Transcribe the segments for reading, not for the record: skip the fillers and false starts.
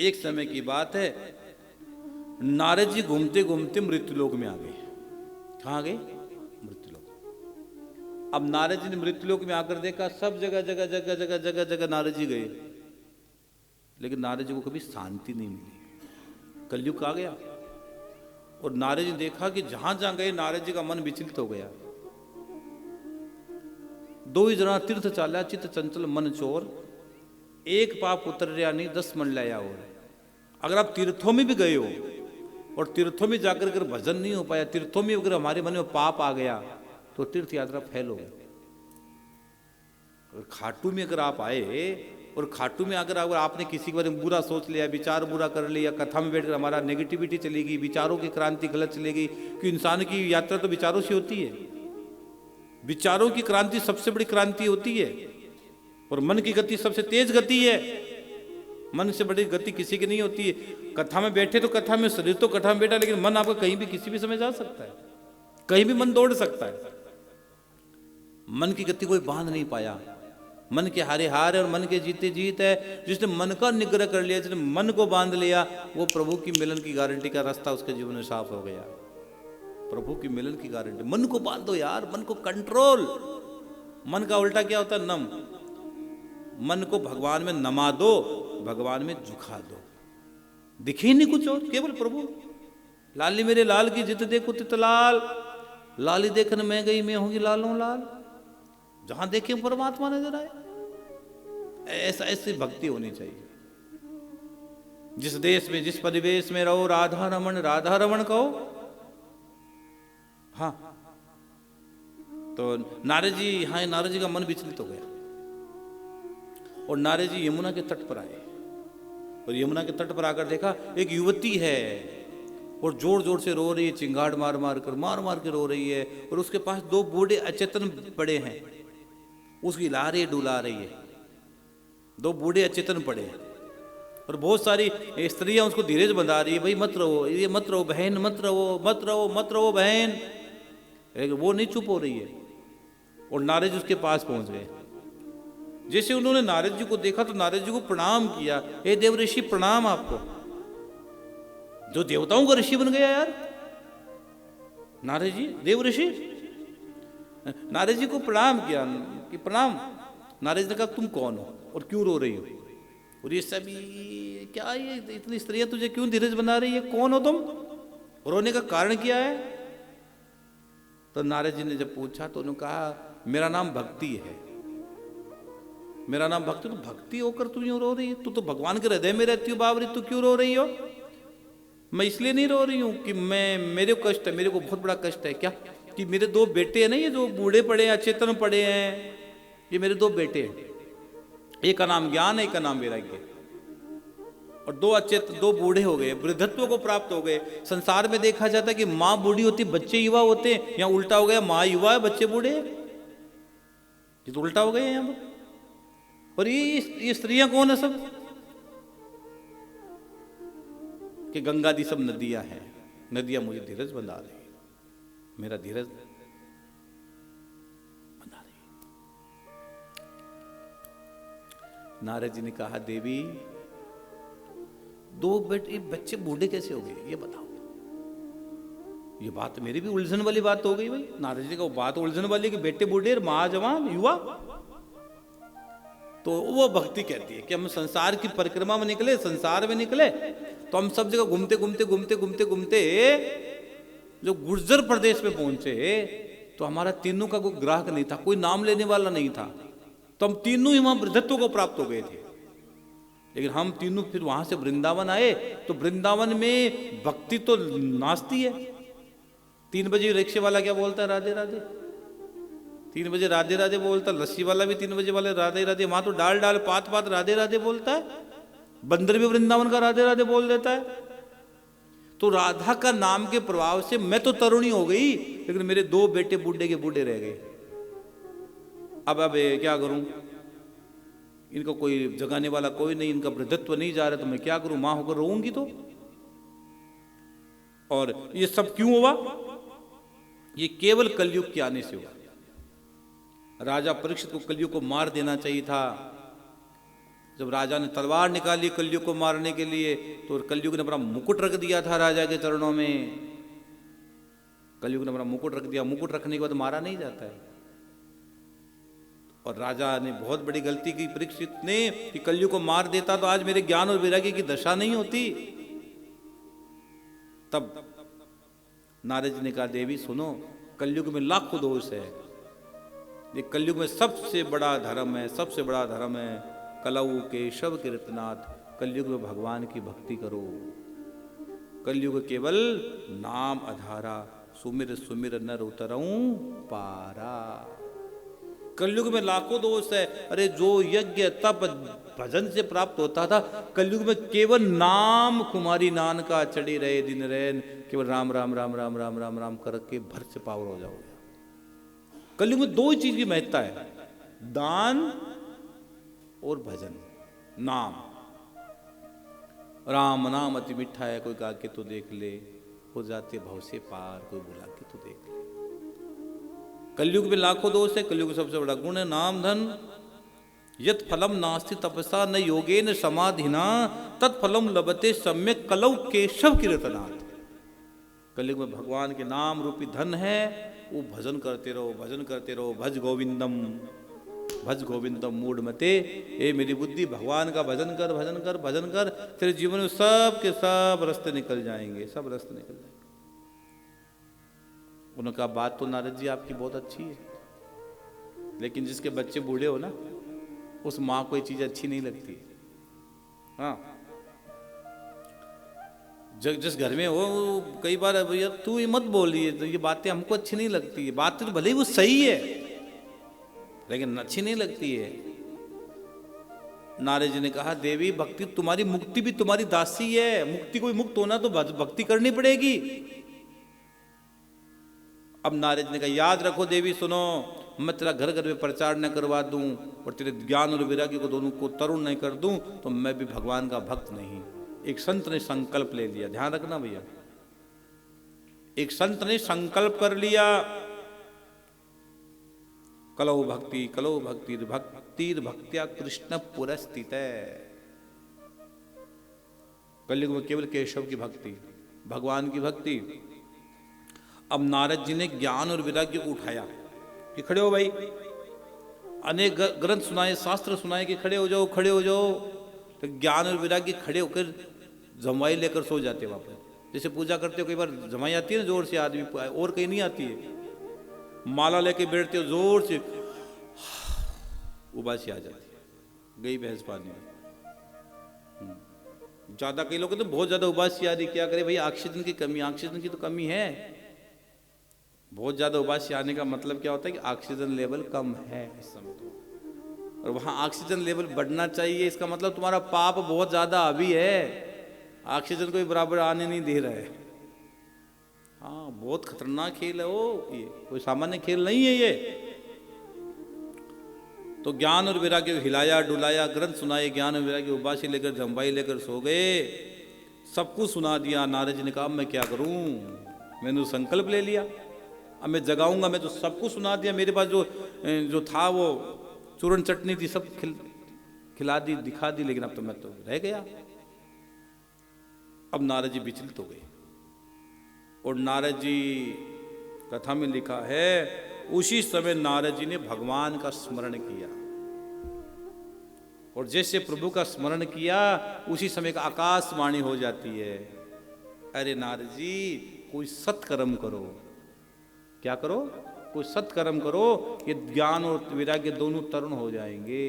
एक समय की बात है, नारद जी घूमते घूमते मृत्युलोक में आ गए। कहाँ आ गए? मृत्युलोक। अब नारद जी ने मृत्युलोक में आकर देखा, सब जगह जगह जगह जगह जगह जगह नारद जी गए, लेकिन नारद जी को कभी शांति नहीं मिली। कलयुग आ गया और नारद जी ने देखा कि जहां जहां गए नारद जी का मन विचलित हो गया। दो ही जना तीर्थ चाल्या चित्त चंचल मन चोर, एक पाप उतर रहा नहीं 10 मन लाया। और अगर आप तीर्थों में भी गए हो और तीर्थों में जाकर अगर भजन नहीं हो पाया, तीर्थों में अगर हमारे मन में पाप आ गया, तो तीर्थ यात्रा फेल हो गई। अगर खाटू में अगर आप आए और खाटू में अगर आपने किसी के बारे में बुरा सोच लिया, विचार बुरा कर लिया, कथा में बैठकर हमारा नेगेटिविटी चलेगी, विचारों की क्रांति गलत चलेगी, कि इंसान की यात्रा तो विचारों से होती है। विचारों की क्रांति सबसे बड़ी क्रांति होती है, और मन की गति सबसे तेज गति है। मन से बड़ी गति किसी की नहीं होती है। कथा में बैठे तो कथा में, शरीर तो कथा में बैठा, लेकिन मन आपका कहीं भी किसी भी समय जा सकता है, कहीं भी मन दौड़ सकता है। मन की गति कोई बांध नहीं पाया। मन के हारे हार है और मन के जीते जीत है। जिसने मन का निग्रह कर लिया, जिसने मन को बांध लिया, वो प्रभु की मिलन की गारंटी का रास्ता उसके जीवन में साफ हो गया। प्रभु की मिलन की गारंटी। मन को बांध दो यार, मन को कंट्रोल। मन का उल्टा क्या होता है? नम। मन को भगवान में नमा दो, भगवान में झुका दो। दिखे ही नहीं कुछ और, केवल प्रभु। लाली मेरे लाल की जित देखो तित लाल, लाली देखने मैं गई मैं होंगी लालों लाल। जहां देखे परमात्मा नजर आए। ऐसा ऐसी भक्ति होनी चाहिए। जिस देश में जिस परिवेश में रहो, राधा रमण कहो। हाँ, तो नारद जी, हाँ, नारद जी का मन विचलित हो गया और नारद जी यमुना के तट पर आए। और यमुना के तट पर आकर देखा एक युवती है और जोर जोर से रो रही है, चिंगाड़ मार मार के रो रही है। और उसके पास 2 बूढ़े अचेतन पड़े हैं, उसकी ला रही डुला रही है। 2 बूढ़े अचेतन पड़े हैं और बहुत सारी स्त्रियां उसको धीरज बंधा रही है, भाई मत रहो, ये मत रहो बहन, मत रहो मत रहो मत रहो बहन। लेकिन वो नहीं चुप हो रही है। और नारद जी उसके पास पहुंच गए। जैसे उन्होंने नारद जी को देखा तो नारद जी को प्रणाम किया। हे देव ऋषि प्रणाम आपको। जो देवताओं का ऋषि बन गया यार नारद जी, देव ऋषि। नारद जी को प्रणाम किया कि प्रणाम। नारद जी ने कहा तुम कौन हो और क्यों रो रही हो? और ये सभी क्या, ये इतनी स्त्रियां तुझे क्यों धीरज बना रही है? कौन हो तुम? रोने का कारण क्या है? तो नारद जी ने जब पूछा तो उन्होंने कहा मेरा नाम भक्ति है। मेरा नाम भक्ति। तो भक्ति होकर तू क्यों रो रही है? तू तो भगवान के हृदय में रहती हो बाबरी, तू क्यों रो रही हो? मैं इसलिए नहीं रो रही हूं कि मेरे को कष्ट है, मेरे को बहुत बड़ा कष्ट है। क्या? कि मेरे 2 बेटे हैं ना, ये जो बूढ़े पड़े हैं, अचेतन पड़े हैं, ये मेरे 2 बेटे हैं। एक का नाम ज्ञान है, एक का नाम वैराग्य। और 2 बूढ़े हो गए, वृद्धत्व को प्राप्त हो गए। संसार में देखा जाता है कि माँ बूढ़ी होती, बच्चे युवा होते हैं। यहाँ उल्टा हो गया, माँ युवा है, बच्चे बूढ़े हैं। ये तो उल्टा हो गया यहाँ पर। और ये स्त्रियां कौन है सब? कि गंगा दी सब नदियां हैं। नदियां मुझे धीरज बंधा रही, मेरा धीरज बंधा रही। नारद जी ने कहा देवी 2 बच्चे बूढ़े कैसे हो गए ये बताओ। ये बात मेरी भी उलझन वाली बात हो गई भाई। नारद जी का बात उलझन वाली कि बेटे बूढ़े और मां जवान युवा। तो वो भक्ति कहती है कि हम संसार की परिक्रमा में निकले, संसार में निकले, तो हम सब जगह घूमते घूमते घूमते घूमते घूमते जो गुर्जर प्रदेश में पहुंचे, तो हमारा तीनों का कोई ग्राहक नहीं था, कोई नाम लेने वाला नहीं था। तो हम तीनों ही वहां वृद्धत्व को प्राप्त हो गए थे। लेकिन हम तीनों फिर वहां से वृंदावन आए, तो वृंदावन में भक्ति तो नाचती है। 3 बजे रिक्शे वाला क्या बोलता है? राधे राधे। 3 बजे राधे राधे बोलता। लस्सी वाला भी 3 बजे वाले राधे राधे। वहां तो डाल डाल पात पात राधे राधे बोलता है। बंदर भी वृंदावन का राधे राधे बोल देता है। तो राधा का नाम के प्रभाव से मैं तो तरुणी हो गई, लेकिन मेरे 2 बेटे बूढ़े के बूढ़े रह गए। अब क्या करूं? इनको कोई जगाने वाला कोई नहीं, इनका वृद्धत्व नहीं जा रहा, तो मैं क्या करूं? मां होकर रोऊंगी तो। और ये सब क्यों हुआ? ये केवल कलयुग के आने से हुआ। राजा परीक्षित को कलयुग को मार देना चाहिए था। जब राजा ने तलवार निकाली कलयुग को मारने के लिए, तो कलयुग ने अपना मुकुट रख दिया था राजा के चरणों में। कलयुग ने अपना मुकुट रख दिया, मुकुट रखने के बाद मारा नहीं जाता है। और राजा ने बहुत बड़ी गलती की परीक्षित ने, कि कलयुग को मार देता तो आज मेरे ज्ञान और वैराग्य की दशा नहीं होती। तब नारद जी ने कहा, देवी सुनो, कलयुग में लाखों दोष है, ये कलयुग में सबसे बड़ा धर्म है, सबसे बड़ा धर्म है कलऊ केशव कीर्तनाथ। कलयुग में भगवान की भक्ति करो। कलयुग केवल नाम आधारा, सुमिर सुमिर नर उतरऊं पारा। कलयुग में लाखों दोष है। अरे जो यज्ञ तप भजन से प्राप्त होता था, कलयुग में केवल नाम कुमारी नान का चढ़ी रहे दिन रैन, केवल राम राम राम राम राम राम राम करके भर से पावर हो जाओगे। कलयुग में दो ही चीज की महत्ता है, दान और भजन। नाम, राम नाम अति मिठा है, कोई गा के तो देख ले, हो जाते भव से पार, कोई बुला के तो देख ले। कलयुग में लाखों दोष है। कलयुग सबसे बड़ा गुण है नाम धन। यत फलम नास्ति तपसा न योगेन समाधिना, तत्फलम लभते सम्यक कलौ केशव कीर्तनाथ। कलयुग में भगवान के नाम रूपी धन है, वो भजन करते रहो, भजन करते रहो। भज गोविंदम, भज गोविंदम मूढ़ मते। ए मेरी बुद्धि, भगवान का भजन कर, भजन कर, भजन कर। तेरे जीवन में सब के सब रास्ते निकल जाएंगे, सब रास्ते निकल जाएंगे। उन्होंने कहा, बात तो नारद जी आपकी बहुत अच्छी है, लेकिन जिसके बच्चे बूढ़े हो ना, उस माँ को ये चीज अच्छी नहीं लगती। हाँ, जिस घर में हो, कई बार भैया तू ये मत बोल रही है, तो ये बातें हमको अच्छी नहीं लगती है। बातें तो भले ही वो सही है, लेकिन अच्छी नहीं लगती है। नारद जी ने कहा, देवी भक्ति तुम्हारी, मुक्ति भी तुम्हारी दासी है। मुक्ति को भी मुक्त होना तो भक्ति करनी पड़ेगी। अब नारद जी ने कहा, याद रखो देवी सुनो, मैं तेरा घर घर में प्रचार न करवा दूं और तेरे ज्ञान और वैराग्य को दोनों को तरुण नहीं कर दूं, तो मैं भी भगवान का भक्त नहीं। एक संत ने संकल्प ले लिया, ध्यान रखना भैया, एक संत ने संकल्प कर लिया, कलौ भक्ति कलौ भक्ति भक्ति भक्त्या कृष्ण पुरस्थित है। कलयुग में केवल केशव की भक्ति, भगवान की भक्ति। अब नारद जी ने ज्ञान और वैराग्य को उठाया कि खड़े हो भाई, अनेक ग्रंथ सुनाए, शास्त्र सुनाए कि खड़े हो जाओ, खड़े हो जाओ। तो ज्ञान और वैराग्य खड़े होकर जमाई लेकर सो जाते वापस। जैसे पूजा करते हो, कई बार जमाई आती है ना जोर से, आदमी और कहीं नहीं आती है, माला लेके बैठते हो जोर से, उबासी आ जाती है, गई भैंस पानी में। ज्यादा कई लोग तो बहुत ज्यादा उबासी आ रही, क्या करे भाई, ऑक्सीजन की कमी, ऑक्सीजन की तो कमी है। बहुत ज्यादा उबासी आने का मतलब क्या होता है कि ऑक्सीजन लेवल कम है इस समय तो, और वहां ऑक्सीजन लेवल बढ़ना चाहिए। इसका मतलब तुम्हारा पाप बहुत ज्यादा अभी है, ऑक्सीजन कोई बराबर आने नहीं दे रहा है। हाँ, बहुत खतरनाक खेल है वो, ये कोई सामान्य खेल नहीं है ये। तो ज्ञान और वैराग्य को हिलाया डुलाया, ग्रंथ सुनाए, ज्ञान और वैराग्य, उबासी लेकर जम्बाई लेकर सो गए, सब कुछ सुना दिया। नारद जी ने कहा, मैं क्या करूं, मैंने संकल्प ले लिया, अब मैं जगाऊंगा, मैं तो सबको सुना दिया। मेरे पास जो था वो चूरन चटनी थी, सब खिला दी, दिखा दी, लेकिन अब तो मैं तो रह गया। अब नारद जी विचलित हो गए, और नारद जी, कथा में लिखा है, उसी समय नारद जी ने भगवान का स्मरण किया, और जैसे प्रभु का स्मरण किया उसी समय का आकाशवाणी हो जाती है, अरे नारद जी कोई सत्कर्म करो। क्या करो? कोई सत्कर्म करो, ये ज्ञान और वैराग्य दोनों तरुण हो जाएंगे।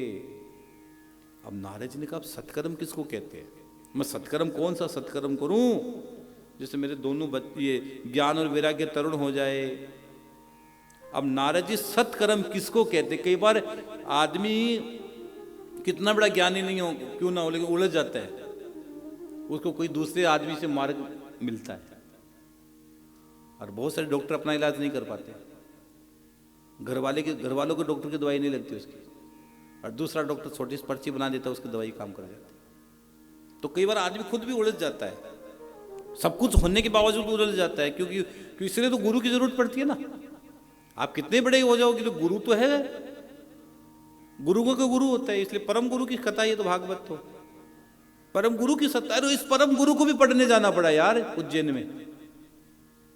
अब नारद जी ने कहा, सत्कर्म किसको कहते हैं? मैं सत्कर्म कौन सा सत्कर्म करूं जिससे मेरे दोनों ये ज्ञान और वैराग्य तरुण हो जाए? अब नारद जी सत्कर्म किसको कहते? कई बार आदमी कितना बड़ा ज्ञानी नहीं हो क्यों ना हो, लेकिन उलझ जाता है, उसको कोई दूसरे आदमी से मार्ग मिलता है। और बहुत सारे डॉक्टर अपना इलाज नहीं कर पाते, घर वालों के डॉक्टर की दवाई नहीं लगती उसकी, और दूसरा डॉक्टर छोटी सी पर्ची बना देता है, उसकी दवाई काम कर जाती है। तो कई बार आदमी खुद भी उलझ जाता है, सब कुछ होने के बावजूद उलझ जाता है, क्योंकि इसलिए तो गुरु की जरूरत पड़ती है ना। आप कितने बड़े हो जाओगे तो गुरु तो है, गुरुओं का गुरु होता है, इसलिए परम गुरु की कथा ये तो भागवत तो परम गुरु की सत्ता है। इस परम गुरु को भी पढ़ने जाना पड़ा यार उज्जैन में।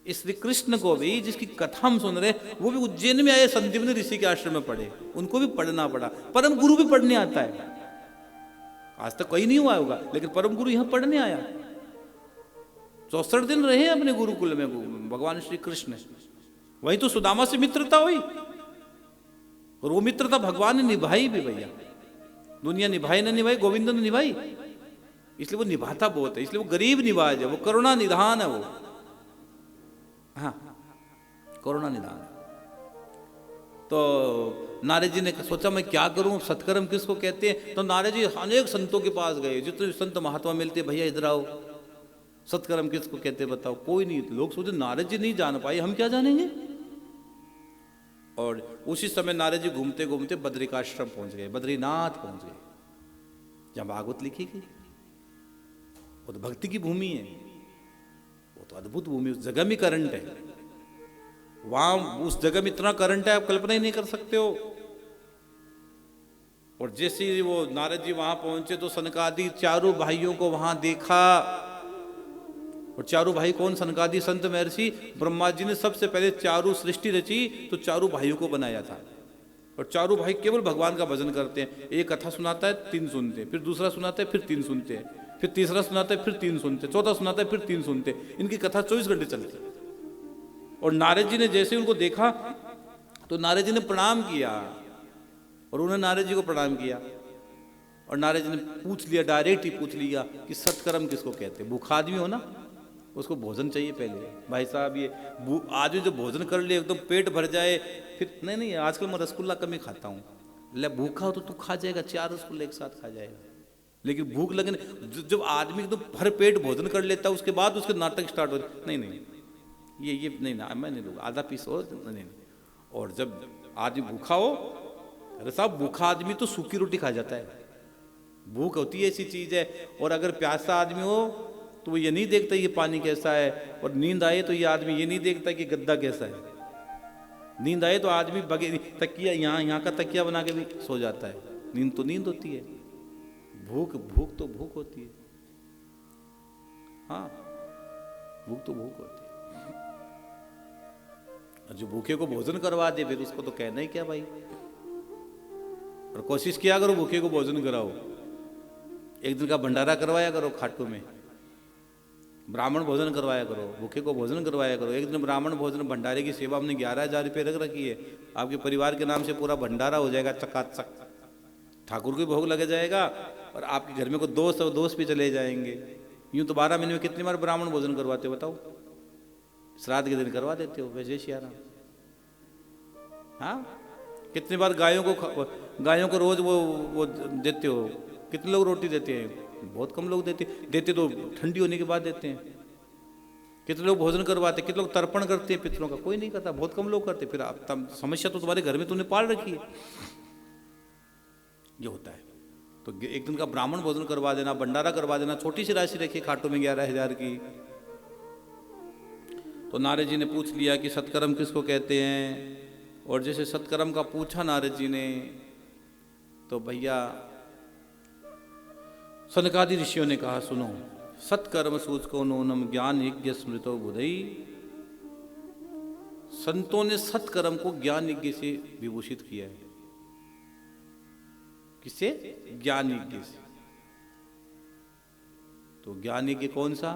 इस श्री कृष्ण को भी जिसकी कथा हम सुन रहे वो भी उज्जैन में आए, संदीपनी ऋषि के आश्रम में पढ़े, उनको भी पढ़ना पड़ा। परम गुरु भी पढ़ने आता है, आज तक कहीं नहीं हुआ होगा, लेकिन परम गुरु यहां पढ़ने आया। 64 दिन रहे अपने गुरुकुल में भगवान श्री कृष्ण। वही तो सुदामा से मित्रता हुई, और वो मित्रता भगवान ने निभाई भी भैया। दुनिया निभाई ना निभाई, गोविंद ने निभाई, इसलिए वो निभाता बहुत है, इसलिए वो गरीब निवाज है, वो करुणा निधान है वो। हाँ, करुणा निधान है। तो नारद जी ने सोचा मैं क्या करूं, सत्कर्म किसको कहते हैं। तो नारद जी अनेक संतों के पास गए, जितने संत महात्मा मिलते भैया इधर आओ, सत्कर्म किसको कहते हैं बताओ। कोई नहीं, लोग सोचे नारद जी नहीं जान पाए, हम क्या जानेंगे। और उसी समय नारद जी घूमते घूमते बद्रिकाश्रम पहुंच गए, बद्रीनाथ पहुंच गए, जहां भागवत लिखी गई। वो तो भक्ति की भूमि है, वो तो अद्भुत भूमि, उस जगह में करंट है। वहां उस जगह में इतना करंट है आप कल्पना ही नहीं कर सकते हो। और जैसे ही वो नारद जी वहां पहुंचे तो सनकादि चारों भाइयों को वहां देखा। और चारों भाई कौन? सनकादि संत महर्षि ब्रह्मा जी ने सबसे पहले चारों सृष्टि रची तो चारों भाइयों को बनाया था। और चारों भाई केवल भगवान का भजन करते हैं। एक कथा सुनाता है, 3 सुनते हैं, फिर दूसरा सुनाता है, फिर 3 सुनते हैं, फिर तीसरा सुनाता है, फिर 3 सुनते, चौथा सुनाता है, फिर 3 सुनते। इनकी कथा 24 घंटे चलती है। और नारद जी ने जैसे ही उनको देखा तो नारद जी ने प्रणाम किया, और उन्होंने नारद जी को प्रणाम किया। और नारद जी ने पूछ लिया, डायरेक्ट ही पूछ लिया कि सत्कर्म किसको कहते हैं। भूखा आदमी हो ना, उसको भोजन चाहिए पहले। भाई साहब ये आदमी जो भोजन कर ले एकदम पेट भर जाए, फिर नहीं आजकल मैं रसगुल्ला कम ही खाता हूँ। ले भूखा हो तो तू खा जाएगा, 4 रसगुल्ले एक साथ खा जाएगा। लेकिन भूख लगने जब आदमी एकदम भर पेट भोजन कर लेता है उसके बाद उसके नाटक स्टार्ट हो जाए। नहीं ये नहीं ना, मैं नहीं लूँगा, आधा पीस हो नहीं। और जब आदमी भूखा हो, अरे साहब भूखा आदमी तो सूखी रोटी खा जाता है। भूख होती है ऐसी चीज है। और अगर प्यासा आदमी हो तो वो ये नहीं देखता ये पानी कैसा है, और नींद आए तो ये आदमी ये नहीं देखता कि गद्दा कैसा है। नींद आए तो आदमी बगैर तकिया यहाँ का तकिया बना के भी सो जाता है। नींद तो नींद होती है, भूख तो भूख होती है। हाँ, भूख तो भूख होती है। और जो भूखे को भोजन करवा दे फिर उसको तो कहना ही क्या भाई। और कोशिश किया करो भूखे को भोजन कराओ। एक दिन का भंडारा करवाया करो खाटू में, ब्राह्मण भोजन करवाया करो, भूखे को भोजन करवाया करो। एक दिन ब्राह्मण भोजन भंडारे की सेवा हमने 11,000 रुपये रख रखी है। आपके परिवार के नाम से पूरा भंडारा हो जाएगा चकाचक, ठाकुर को भोग लग जाएगा और आपके घर में को दोस्त भी चले जाएंगे। यूं तो 12 महीने में कितनी बार ब्राह्मण भोजन करवाते हो बताओ? श्राद्ध के दिन करवा देते हो, वैसे शियारा। हाँ, कितनी बार गायों को रोज वो देते हो? कितने लोग रोटी देते हैं? बहुत कम लोग देते तो ठंडी होने के बाद देते हैं। कितने लोग भोजन करवाते, कितने लोग तर्पण करते हैं पितरों का? कोई नहीं करता, बहुत कम लोग करते। फिर आप समस्या तो तुम्हारे घर में तुमने पाल रखी है। ये होता है। तो एक दिन का ब्राह्मण भोजन करवा देना, भंडारा करवा देना, छोटी सी राशि रखी खाटू में 11,000 की। तो नारद जी ने पूछ लिया कि सत्कर्म किसको कहते हैं। और जैसे सत्कर्म का पूछा नारद जी ने तो भैया सनकादि ऋषियों ने कहा सुनो, सत्कर्म सूचको नूनम ज्ञान यज्ञ स्मृतो बुधई। संतों ने सत्कर्म को ज्ञान यज्ञ से विभूषित किया है। किससे? ज्ञान यज्ञ से। तो ज्ञान यज्ञ कौन सा?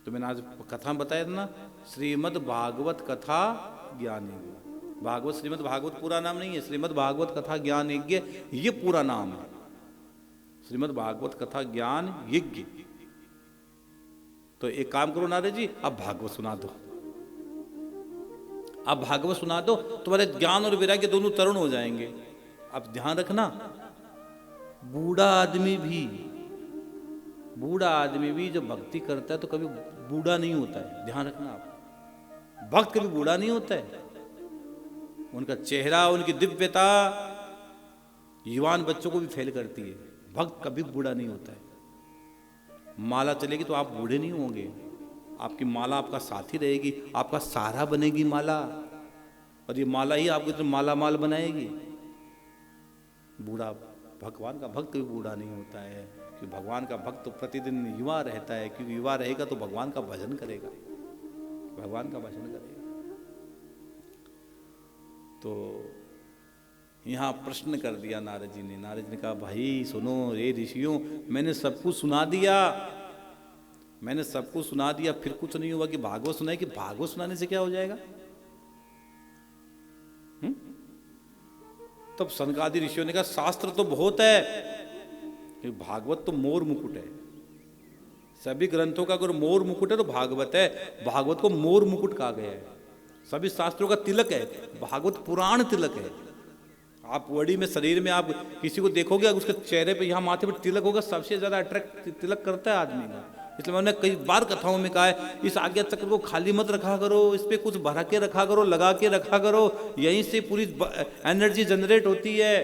तो मैंने आज कथा में बताया था ना, श्रीमद् भागवत कथा ज्ञान यज्ञ। भागवत श्रीमद् भागवत पूरा नाम नहीं है, श्रीमद् भागवत कथा ज्ञान यज्ञ ये पूरा नाम है। श्रीमद् भागवत कथा ज्ञान यज्ञ। तो एक काम करो नारद जी, अब भागवत सुना दो। अब भागवत सुना दो, तुम्हारे ज्ञान और वैराग्य दोनों तरुण हो जाएंगे। अब ध्यान रखना, बूढ़ा आदमी भी जब भक्ति करता है तो कभी बूढ़ा नहीं होता है। ध्यान रखना आप, भक्त कभी बूढ़ा नहीं होता है। उनका चेहरा, उनकी दिव्यता युवान बच्चों को भी फेल करती है। भक्त कभी बूढ़ा नहीं होता है। माला चलेगी तो आप बूढ़े नहीं होंगे। आपकी माला आपका साथी रहेगी, आपका सहारा बनेगी माला, और ये माला ही आपको इतना माला माल बनाएगी। बूढ़ा, भगवान का भक्त भी बूढ़ा नहीं होता है, कि भगवान का भक्त तो प्रतिदिन युवा रहता है, क्योंकि युवा रहेगा तो भगवान का भजन करेगा, भगवान का भजन करेगा। तो यहाँ प्रश्न कर दिया नारद जी ने। नारद जी ने कहा, भाई सुनो रे ऋषियों, मैंने सब कुछ सुना दिया, मैंने सब कुछ सुना दिया, फिर कुछ नहीं हुआ कि भागवत सुनाई, कि भागवत सुनाने से क्या हो जाएगा? तब सनकादि ऋषियों ने कहा, शास्त्र तो बहुत है, कि भागवत तो मोर मुकुट है। सभी ग्रंथों का अगर मोर मुकुट है तो भागवत है। भागवत को मोर मुकुट कहा गया है। सभी शास्त्रों का तिलक है, भागवत पुराण तिलक है। आप बॉडी में, शरीर में आप किसी को देखोगे, अगर उसके चेहरे पे यहाँ माथे पर तिलक होगा, सबसे ज्यादा अट्रैक्ट तिलक करता है आदमी का। इसलिए मैंने कई बार कथाओं में कहा है, इस आज्ञा चक्र को खाली मत रखा करो, इस पे कुछ भरा के रखा करो, लगा के रखा करो, यहीं से पूरी एनर्जी जनरेट होती है।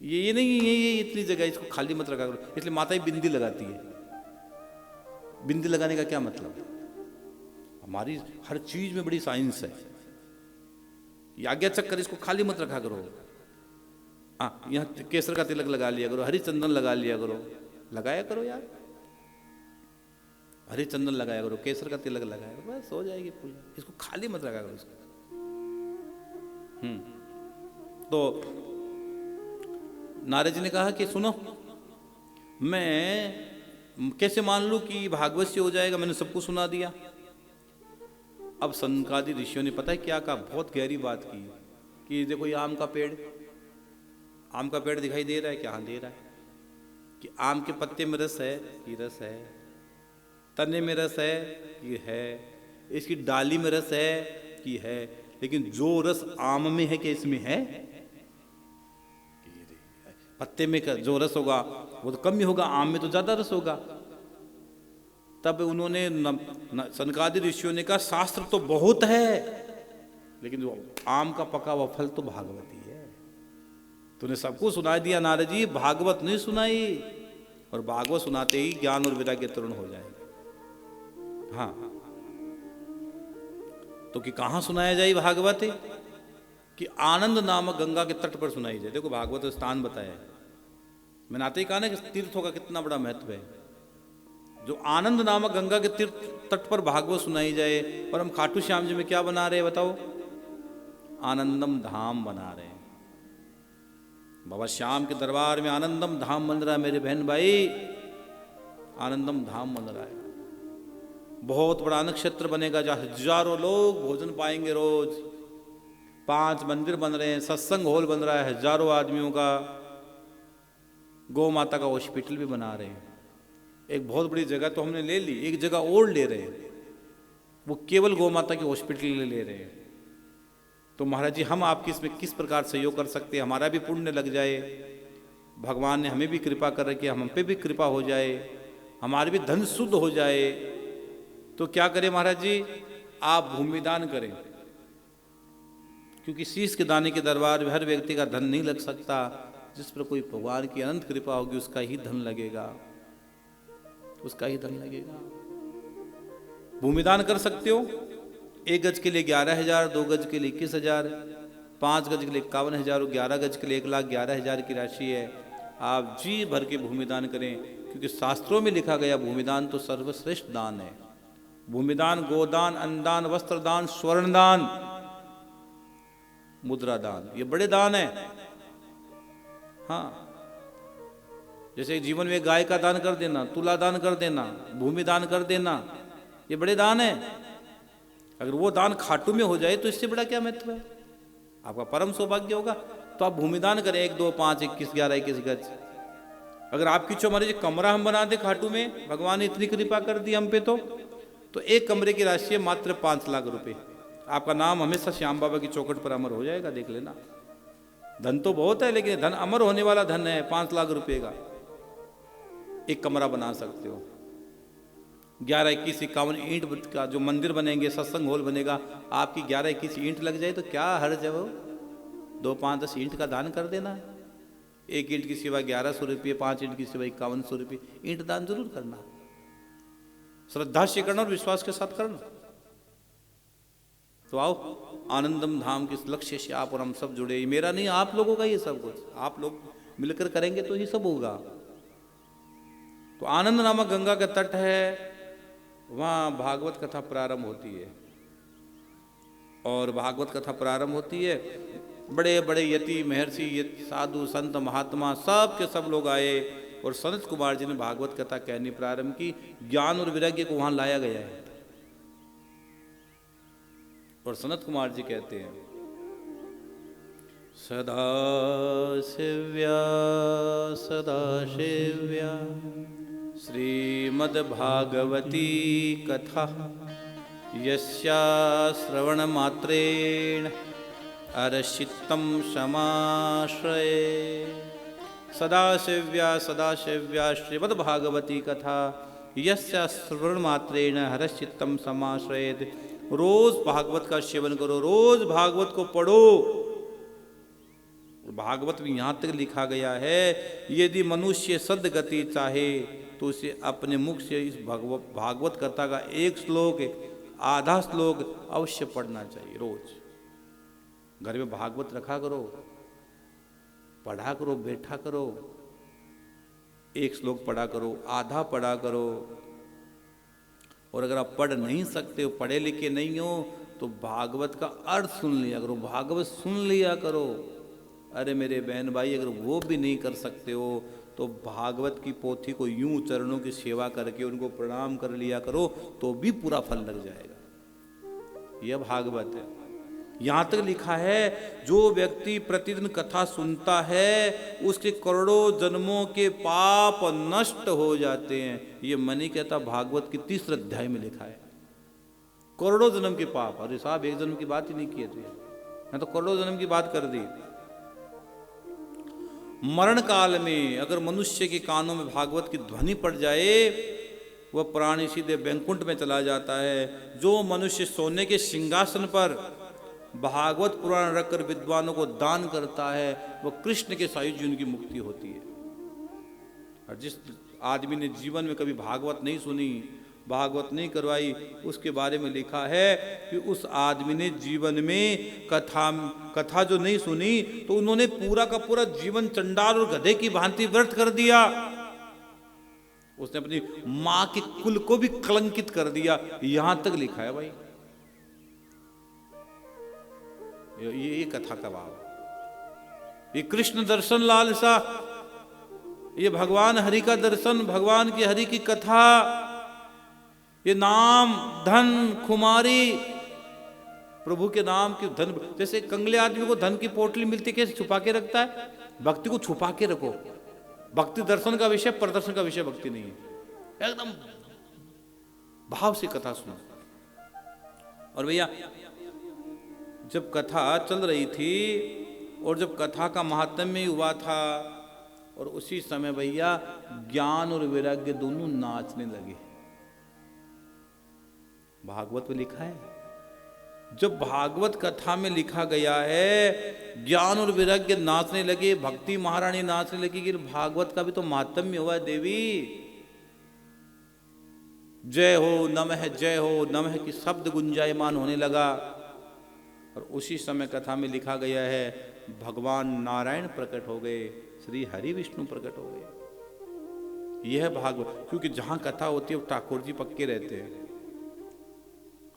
ये नहीं ये इतनी जगह, इसको खाली मत रखा करो। इसलिए माता ही बिंदी लगाती है। बिंदी लगाने का क्या मतलब? हमारी हर चीज में बड़ी साइंस है। ये आज्ञा चक्कर, इसको खाली मत रखा करो। यहाँ केसर का तिलक लगा लिया करो, हरी चंदन लगा लिया करो, लगाया करो यार, हरी चंदन लगाया करो, केसर का तिलक लगाया करो, बस हो जाएगी पूजा। इसको खाली मत रखा करो इसको। तो नारद जी ने कहा कि सुनो, मैं कैसे मान लूं कि भागवत से हो जाएगा, मैंने सबको सुना दिया। अब सनकादि ऋषियों ने पता है क्या कहा, बहुत गहरी बात की, कि देखो ये आम का पेड़, आम का पेड़ दिखाई दे रहा है क्या? हाँ दे रहा है। कि आम के पत्ते में रस है कि रस है, तने में रस है कि है, इसकी डाली में रस है कि है, लेकिन जो रस आम में है कि इसमें है? पत्ते में जो रस होगा वो तो कम ही होगा, आम में तो ज्यादा रस होगा। तब उन्होंने सनकादि ऋषियों ने कहा, शास्त्र तो बहुत है, लेकिन जो आम का पका हुआ फल तो भागवती है। तूने सबको सुना दिया नारद जी, भागवत नहीं सुनाई, और भागवत सुनाते ही ज्ञान और वैराग्य तरुण हो जाएगा। हाँ, तो कि कहां सुनाया जाए भागवत? कि आनंद नामक गंगा के तट पर सुनाई जाए। देखो भागवत स्थान बताया है, मैंने आते ही कहा ना कि तीर्थों का कितना बड़ा महत्व है। जो आनंद नामक गंगा के तीर्थ तट पर भागवत सुनाई जाए। और हम खाटू श्याम जी में क्या बना रहे हैं बताओ? आनंदम धाम बना रहे हैं। बाबा श्याम के दरबार में आनंदम धाम बन रहा है मेरे बहन भाई, आनंदम धाम बन रहा है। बहुत बड़ा नक्षत्र बनेगा जहाँ हजारों लोग भोजन पाएंगे रोज। 5 मंदिर बन रहे हैं, सत्संग हॉल बन रहा है हजारों आदमियों का, गौ माता का हॉस्पिटल भी बना रहे हैं। एक बहुत बड़ी जगह तो हमने ले ली, एक जगह और ले रहे हैं, वो केवल गौ माता के हॉस्पिटल ले रहे हैं। तो महाराज जी हम आपकी इसमें किस प्रकार सहयोग कर सकते हैं? हमारा भी पुण्य लग जाए, भगवान ने हमें भी कृपा कर रखी है, हम पे भी कृपा हो जाए, हमारे भी धन शुद्ध हो जाए। तो क्या करें महाराज जी? आप भूमिदान करें, क्योंकि शीश के दाने के दरबार में हर व्यक्ति का धन नहीं लग सकता। जिस पर कोई भगवान की अनंत कृपा होगी उसका ही धन लगेगा, उसका ही धन लगेगा। भूमिदान कर सकते हो। 1 गज के लिए 11,000, 2 गज के लिए 21,000, 5 गज के लिए 51,000 और 11 गज के लिए 1,11,000 की राशि है। आप जी भर के भूमिदान करें, क्योंकि शास्त्रों में लिखा गया भूमिदान तो सर्वश्रेष्ठ दान है। भूमिदान, गोदान, अन्नदान, वस्त्रदान, स्वर्णदान, मुद्रा दान, ये बड़े दान है। हाँ, जैसे जीवन में गाय का दान कर देना, तुला दान कर देना, भूमि दान कर देना, ये बड़े दान है। अगर वो दान खाटू में हो जाए तो इससे बड़ा क्या महत्व है? आपका परम सौभाग्य होगा। तो आप भूमिदान करें 1, 2, 5, 21, 11, 21 गज। अगर आपकी जो हमारे कमरा हम बना दे खाटू में, भगवान ने इतनी कृपा कर दी हम पे, तो एक कमरे की राशि है मात्र 5 लाख रुपए। आपका नाम हमेशा श्याम बाबा की चौखट पर अमर हो जाएगा, देख लेना। धन तो बहुत है, लेकिन धन अमर होने वाला धन है। 5 लाख रुपए का एक कमरा बना सकते हो। 11, 21, 51 ईंट का जो मंदिर बनेंगे, सत्संग हॉल बनेगा, आपकी 11, 21 ईंट लग जाए तो क्या हर्ज है? वो 2, 5, 10 ईंट का दान कर देना। 1 ईंट की सेवा 1100 रुपये, 5 ईंट की सेवा 5100 रुपये। ईंट दान जरूर करना, श्रद्धा से करना और विश्वास के साथ करना। तो आओ आनंदम धाम के इस लक्ष्य से आप और हम सब जुड़े। ये मेरा नहीं, आप लोगों का ये सब कुछ, आप लोग मिलकर करेंगे तो ये सब होगा। तो आनंद नामक गंगा का तट है, वहाँ भागवत कथा प्रारंभ होती है। और भागवत कथा प्रारंभ होती है, बड़े बड़े यति महर्षि साधु संत महात्मा सब के सब लोग आए और सनत कुमार जी ने भागवत कथा कहनी प्रारंभ की। ज्ञान और वैराग्य को वहां लाया गया है। और सनत कुमार जी कहते हैं, सदा शिव्या श्रीमद् भागवती कथा यस्या श्रवण मात्रेण अरचित्तं समाश्रये। सदाशिव्या श्रीमद् भागवती कथा यस्या श्रवण मात्रेण हरचित्तं समाश्रयेत्। रोज भागवत का सेवन करो, रोज भागवत को पढ़ो। भागवत में यहाँ तक लिखा गया है, यदि मनुष्य सद्गति चाहे तो उसे अपने मुख से इस भागवत कथा का एक श्लोक, आधा श्लोक अवश्य पढ़ना चाहिए। रोज घर में भागवत रखा करो, पढ़ा करो, बैठा करो, एक श्लोक पढ़ा करो, आधा पढ़ा करो। और अगर आप पढ़ नहीं सकते हो, पढ़े लिखे नहीं हो, तो भागवत का अर्थ सुन लिया करो, भागवत सुन लिया करो। अरे मेरे बहन भाई, अगर वो भी नहीं कर सकते हो तो भागवत की पोथी को यूं चरणों की सेवा करके उनको प्रणाम कर लिया करो, तो भी पूरा फल लग जाएगा। यह भागवत है। यहाँ तक लिखा है, जो व्यक्ति प्रतिदिन कथा सुनता है उसके करोड़ों जन्मों के पाप नष्ट हो जाते हैं। ये मनी कहता, भागवत की 3 अध्याय में लिखा है, करोड़ों जन्म के पाप। अरे साहब, एक जन्म की बात ही नहीं की है तुझे, मैं तो करोड़ों जन्म की बात कर दी। मरण काल में अगर मनुष्य के कानों में भागवत की ध्वनि पड़ जाए, वह प्राणी सीधे वैकुंठ में चला जाता है। जो मनुष्य सोने के सिंहासन पर भागवत पुराण रखकर विद्वानों को दान करता है, वह कृष्ण के सायुज्य उनकी मुक्ति होती है। और जिस आदमी ने जीवन में कभी भागवत नहीं सुनी, भागवत नहीं करवाई, उसके बारे में लिखा है कि उस आदमी ने जीवन में कथा जो नहीं सुनी, तो उन्होंने पूरा का पूरा जीवन चंडाल और गधे की भांति व्यर्थ कर दिया। उसने अपनी मां के कुल को भी कलंकित कर दिया। यहां तक लिखा है भाई, ये कथा का भाव, ये कृष्ण दर्शन लालसा, ये भगवान हरि का दर्शन, भगवान की हरि की कथा, ये नाम धन खुमारी, प्रभु के नाम की धन। जैसे कंगले आदमी को धन की पोटली मिलती, कैसे छुपा के रखता है, भक्ति को छुपा के रखो। भक्ति दर्शन का विषय, प्रदर्शन का विषय भक्ति नहीं है। एकदम भाव से कथा सुनो। और भैया, जब कथा चल रही थी और जब कथा का महात्म्य हुआ था, और उसी समय भैया ज्ञान और वैराग्य दोनों नाचने लगे। भागवत में लिखा है, जब भागवत कथा में लिखा गया है ज्ञान और वैराग्य नाचने लगे, भक्ति महारानी नाचने लगी कि भागवत का भी तो महात्म्य हुआ है देवी। जय हो नमः की शब्द गुंजायमान होने लगा। और उसी समय कथा में लिखा गया है, भगवान नारायण प्रकट हो गए, श्री हरि विष्णु प्रकट हो गए। यह भागवत, क्योंकि जहां कथा होती है वो ठाकुर जी पक्के रहते हैं।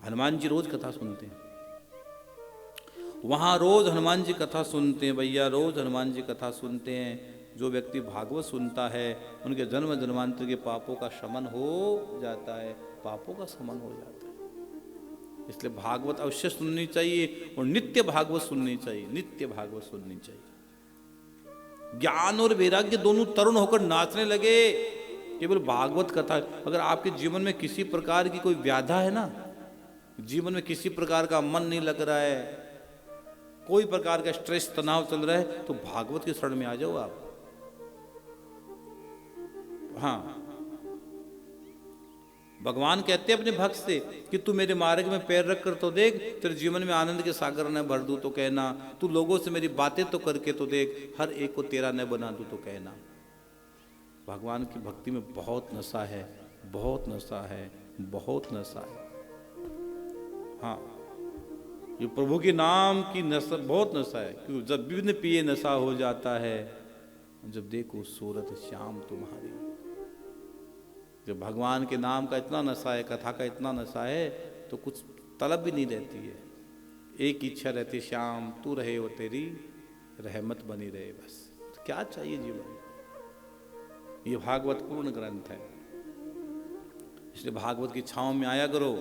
हनुमान जी रोज कथा सुनते हैं, वहां रोज हनुमान जी कथा सुनते हैं भैया, रोज हनुमान जी कथा सुनते हैं। जो व्यक्ति भागवत सुनता है, उनके जन्म जन्मांतर के पापों का शमन हो जाता है, पापों का शमन हो जाता है। इसलिए भागवत अवश्य सुननी चाहिए, और नित्य भागवत सुननी चाहिए, नित्य भागवत सुननी चाहिए। ज्ञान और वैराग्य दोनों तरुण होकर नाचने लगे केवल भागवत कथा। अगर आपके जीवन में किसी प्रकार की कोई व्याधा है ना, जीवन में किसी प्रकार का मन नहीं लग रहा है, कोई प्रकार का स्ट्रेस तनाव चल रहा है, तो भागवत के शरण में आ जाओ आप। हाँ, भगवान कहते हैं अपने भक्त से कि तू मेरे मार्ग में पैर रख कर तो देख, तेरे जीवन में आनंद के सागर न भर दूं तो कहना। तू लोगों से मेरी बातें तो करके तो देख, हर एक को तेरा न बना दूं तो कहना। भगवान की भक्ति में बहुत नशा है, बहुत नशा है, बहुत नशा है। हाँ, ये प्रभु के नाम की नशा, बहुत नशा है, क्योंकि जब विभिन्न पिए नशा हो जाता है, जब देखो सूरत श्याम तुम्हारी। जब भगवान के नाम का इतना नशा है, कथा का इतना नशा है, तो कुछ तलब भी नहीं रहती है। एक इच्छा रहती, श्याम तू रहे और तेरी रहमत बनी रहे, बस। तो क्या चाहिए जीवन। ये भागवत पूर्ण ग्रंथ है, इसलिए भागवत की छांव में आया करो।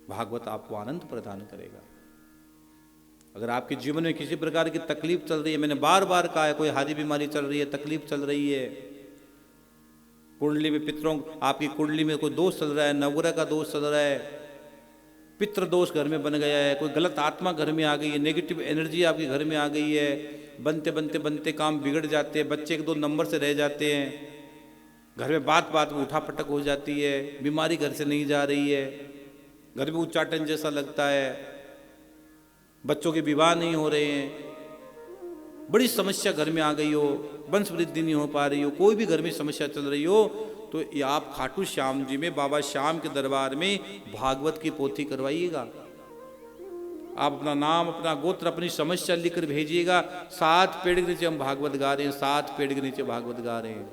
भागवत आपको आनंद प्रदान करेगा। अगर आपके जीवन में किसी प्रकार की तकलीफ चल रही है, मैंने बार बार कहा है, कोई हादी बीमारी चल रही है, तकलीफ चल रही है, कुंडली में पितरों, आपकी कुंडली में कोई दोष चल रहा है, नवग्रह का दोष चल रहा है, पितृ दोष घर में बन गया है, कोई गलत आत्मा घर में आ गई है, नेगेटिव एनर्जी आपके घर में आ गई है, बनते बनते बनते काम बिगड़ जाते हैं, बच्चे 1-2 नंबर से रह जाते हैं, घर में बात बात में उठा पटक हो जाती है, बीमारी घर से नहीं जा रही है, घर में उच्चाटन जैसा लगता है, बच्चों के विवाह नहीं हो रहे हैं, बड़ी समस्या घर में आ गई हो, वंश वृद्धि नहीं हो पा रही हो, कोई भी घर में समस्या चल रही हो, तो ये आप खाटू श्याम जी में, बाबा श्याम के दरबार में भागवत की पोथी करवाइएगा। आप अपना नाम, अपना गोत्र, अपनी समस्या लिखकर भेजिएगा। 7 पेड़ के नीचे हम भागवत गा रहे हैं, 7 पेड़ के नीचे भागवत गा रहे हैं।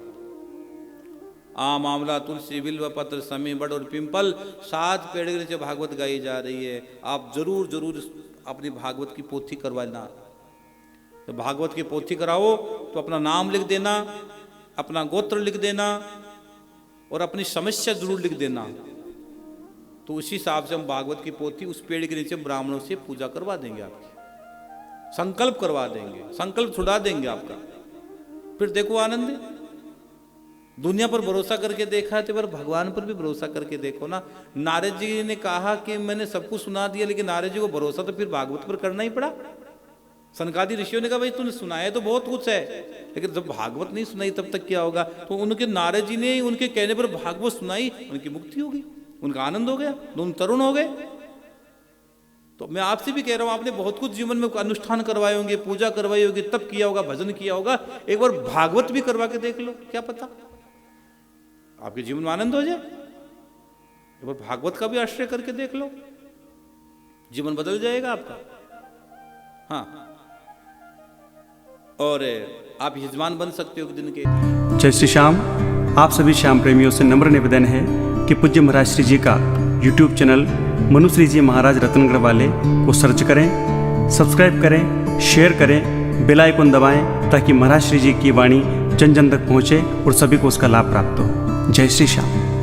आम, आंवला, तुलसी, बिल्व पत्र, समी, बड़ और पिंपल, 7 पेड़ के नीचे भागवत गाई जा रही है। आप जरूर जरूर अपनी भागवत की पोथी करवाना। तो भागवत की पोथी कराओ तो अपना नाम लिख देना, अपना गोत्र लिख देना और अपनी समस्या जरूर लिख देना। तो उसी हिसाब से हम भागवत की पोथी उस पेड़ के नीचे ब्राह्मणों से पूजा करवा देंगे, आपकी संकल्प करवा देंगे, संकल्प छुड़ा देंगे आपका। फिर देखो आनंद। दुनिया पर भरोसा करके देखा है तो पर भगवान पर भी भरोसा करके देखो ना। नारद जी ने कहा कि मैंने सब कुछ सुना दिया, लेकिन नारद जी को भरोसा तो फिर भागवत पर करना ही पड़ा। सनकादि ऋषियों ने कहा भाई तूने सुनाया तो बहुत कुछ है, लेकिन जब भागवत नहीं सुनाई तब तक क्या होगा। तो उनके नारद जी ने उनके कहने पर भागवत सुनाई, उनकी मुक्ति हो गई, उनका आनंद हो गया, दोनों तरुण हो गए। तो मैं आपसे भी कह रहा हूं, आपने बहुत कुछ जीवन में अनुष्ठान करवाए होंगे, पूजा करवाई होगी, तप किया होगा, भजन किया होगा, एक बार भागवत भी करवा के देख लो, क्या पता आपके जीवन में आनंद हो जाए। एक बार भागवत का भी आश्रय करके देख लो, जीवन बदल जाएगा आपका। हाँ, और आप यजमान बन सकते हो दिन के। जय श्री श्याम। आप सभी श्याम प्रेमियों से नम्र निवेदन है कि पूज्य महाराज श्री जी का YouTube चैनल मनुश्री जी महाराज रत्नगढ़ वाले को सर्च करें, सब्सक्राइब करें, शेयर करें, बेल आइकन दबाएं, ताकि महाराज श्री जी की वाणी जन जन तक पहुँचे और सभी को उसका लाभ प्राप्त हो। जय श्री श्याम।